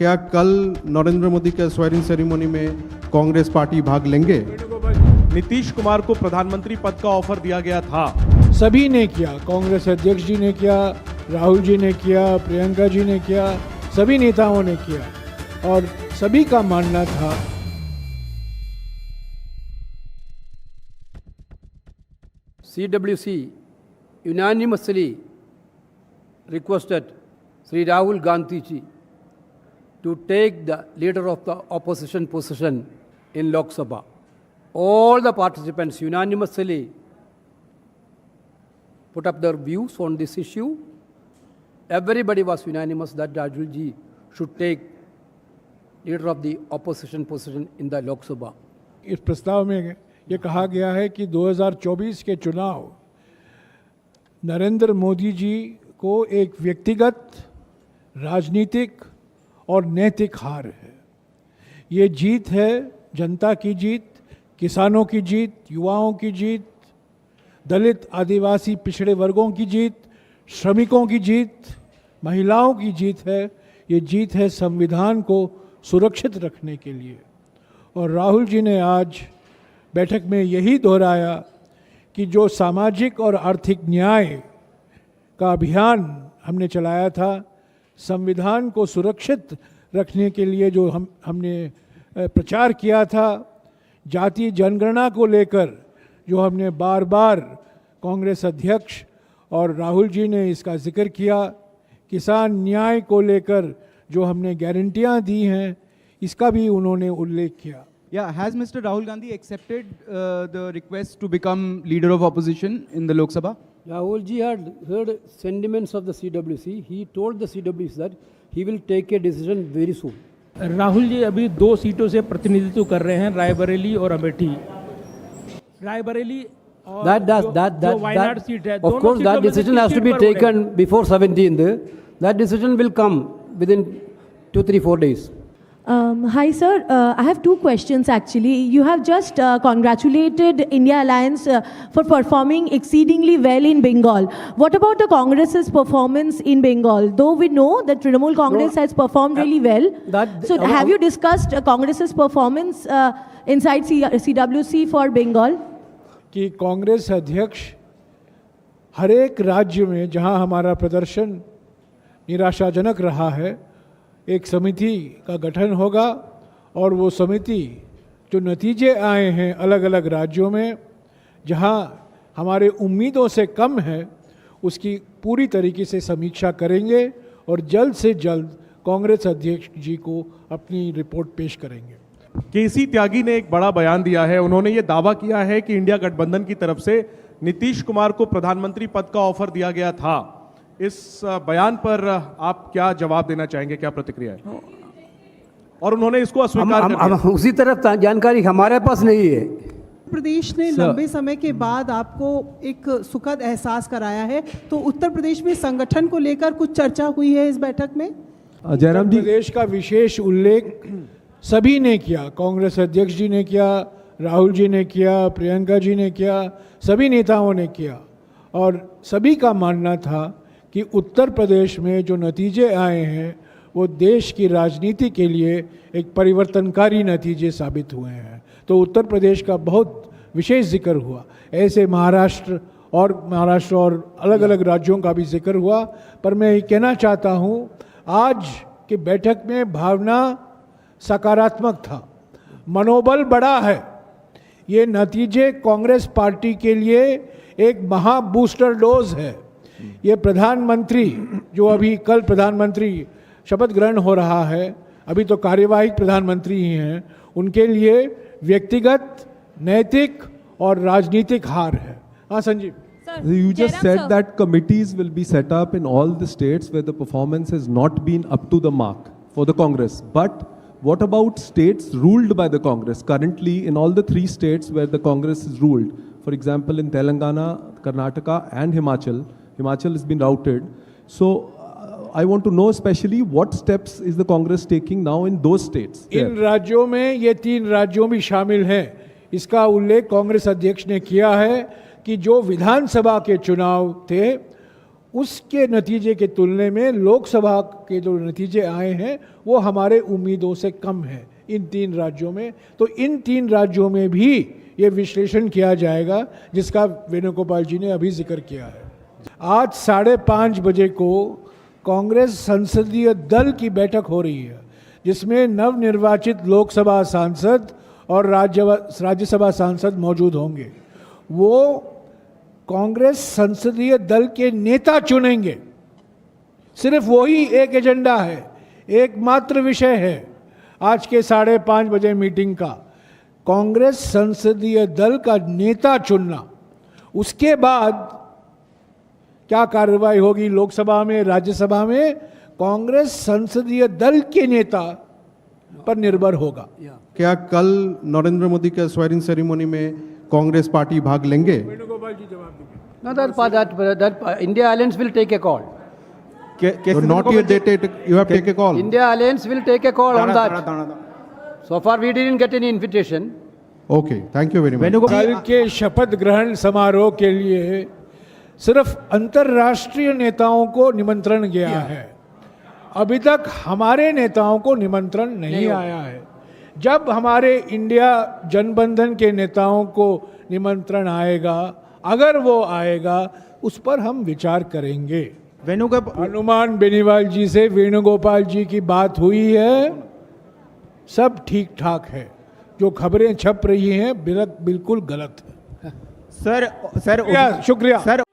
क्या कल नरेंद्र मोदी के स्वेरिंग सेरेमनी में कांग्रेस पार्टी भाग लेंगे? नीतीश कुमार को प्रधानमंत्री पद का ऑफर दिया गया था। सभी ने किया, कांग्रेस अध्यक्ष जी ने किया, राहुल जी ने किया, प्रियंका जी ने किया, सभी नेताओं ने किया और सभी का मानना था CWC unanimously requested Sri Rahul Gandhi ji to take the leader of the opposition position in Lok Sabha. All the participants unanimously put up their views on this issue. Everybody was unanimous that Rahul ji should take leader of the opposition position in the Lok Sabha. इस प्रस्ताव में ये कहा गया है कि 2024 के चुनाव नरेंद्र मोदी जी को एक व्यक्तिगत, राजनीतिक और नैतिक हार है। ये जीत है जनता की जीत, किसानों की जीत, युवाओं की जीत, दलित आदिवासी पिछड़े वर्गों की जीत, श्रमिकों की जीत, महिलाओं की जीत है। ये जीत है संविधान को सुरक्षित रखने के लिए। और राहुल जी ने आज बैठक में यही दोहराया कि जो सामाजिक और आर्थिक न्याय का अभियान हमने चलाया था, संविधान को सुरक्षित रखने के लिए जो हमने प्रचार किया था, जाति जनगणना को लेकर जो हमने बार बार कांग्रेस अध्यक्ष और राहुल जी ने इसका जिक्र किया, किसान न्याय को लेकर जो हमने गारंटियां दी हैं, इसका भी उन्होंने उल्लेख किया। Yeah, has Mr. Rahul Gandhi accepted the request to become leader of opposition in the Lok Sabha? Rahul ji had heard sentiments of the CWC. He told the CWC that he will take a decision very soon. Rahul ji अभी 2 सीटों से प्रतिनिधित्व कर रहे हैं, रायबरेली और अमेठी। रायबरेली और जो वायनाड सीट है, of course that decision has to be taken before 17th. That decision will come within 2-3-4 days. Hi sir, I have 2 questions actually. You have just congratulated India Alliance for performing exceedingly well in Bengal. What about the Congress's performance in Bengal? Though we know that Trinamool Congress has performed really well. So have you discussed Congress's performance inside CWC for Bengal? कि कांग्रेस अध्यक्ष हर एक राज्य में जहां हमारा प्रदर्शन निराशाजनक रहा है, एक समिति का गठन होगा और वो समिति जो नतीजे आए हैं अलग अलग राज्यों में, जहां हमारे उम्मीदों से कम है, उसकी पूरी तरीके से समीक्षा करेंगे और जल्द से जल्द कांग्रेस अध्यक्ष जी को अपनी रिपोर्ट पेश करेंगे। केसी त्यागी ने एक बड़ा बयान दिया है। उन्होंने ये दावा किया है कि इंडिया गठबंधन की तरफ से नीतीश कुमार को प्रधानमंत्री पद का ऑफर दिया गया था। इस बयान पर आप क्या जवाब देना चाहेंगे, क्या प्रतिक्रिया है? और उन्होंने इसको अस्वीकार कर दिया। उसी तरफ जानकारी हमारे पास नहीं है। प्रदेश ने लंबे समय के बाद आपको एक सुखद एहसास कराया है, तो उत्तर प्रदेश में संगठन को लेकर कुछ चर्चा हुई है इस बैठक में? जयराम जी, प्रदेश का विशेष उल्लेख सभी ने किया, कांग्रेस अध्यक्ष जी ने किया, राहुल जी ने किया, प्रियंका जी ने किया, सभी नेताओं ने किया और सभी का मानना था कि उत्तर प्रदेश में जो नतीजे आए हैं वो देश की राजनीति के लिए एक परिवर्तनकारी नतीजे साबित हुए हैं। तो उत्तर प्रदेश का बहुत विशेष जिक्र हुआ। ऐसे महाराष्ट्र और अलग अलग राज्यों का भी जिक्र हुआ। पर मैं ये कहना चाहता हूँ, आज की बैठक में भावना सकारात्मक था, मनोबल बड़ा है। ये नतीजे कांग्रेस पार्टी के लिए एक महा बूस्टर डोज है। ये प्रधानमंत्री जो अभी कल प्रधानमंत्री शपथ ग्रहण हो रहा है, अभी तो कार्यवाहक प्रधानमंत्री ही हैं, उनके लिए व्यक्तिगत, नैतिक और राजनीतिक हार है। हाँ Sanjeev, You just said that committees will be set up in all the states where the performance has not been up to the mark for the Congress. But what about states ruled by the Congress? Currently, in all the 3 states where the Congress is ruled, for example, in Telangana, Karnataka and Himachal has been routed. So, I want to know especially what steps is the Congress taking now in those states? इन राज्यों में ये 3 राज्यों भी शामिल हैं। इसका उल्लेख कांग्रेस अध्यक्ष ने किया है कि जो विधानसभा के चुनाव थे उसके नतीजे के तुलने में लोकसभा के जो नतीजे आए हैं वो हमारे उम्मीदों से कम है इन 3 राज्यों में। तो इन 3 राज्यों में भी ये विश्लेषण किया जाएगा जिसका वेणुगोपाल जी ने अभी जिक्र किया है। आज 5:30 बजे को कांग्रेस संसदीय दल की बैठक हो रही है जिसमें नवनिर्वाचित लोकसभा सांसद और राज्यसभा सांसद मौजूद होंगे। वो कांग्रेस संसदीय दल के नेता चुनेंगे। सिर्फ वही एक एजेंडा है, एकमात्र विषय है आज के 5:30 बजे मीटिंग का, कांग्रेस संसदीय दल का नेता चुनना। उसके बाद क्या कार्रवाई होगी लोकसभा में, राज्यसभा में, कांग्रेस संसदीय दल के नेता पर निर्भर होगा। क्या कल नरेंद्र मोदी के स्वेरिंग सेरेमनी में कांग्रेस पार्टी भाग लेंगे? वेणुगोपाल जी जवाब देंगे। No, that India Alliance will take a call. So not yet dated, you have take a call. India Alliance will take a call on that. So far we didn't get any invitation. Okay, thank you very much. कल के शपथ ग्रहण समारोह के लिए सिर्फ अंतर्राष्ट्रीय नेताओं को निमंत्रण गया है, अभी तक हमारे नेताओं को निमंत्रण नहीं आया है। जब हमारे इंडिया जनबंधन के नेताओं को निमंत्रण आएगा, अगर वो आएगा, उस पर हम विचार करेंगे। हनुमान बेनीवाल जी से वेणुगोपाल जी की बात हुई है, सब ठीक ठाक है। जो खबरें छप रही हैं बिल्कुल गलत है। सर शुक्रिया। सर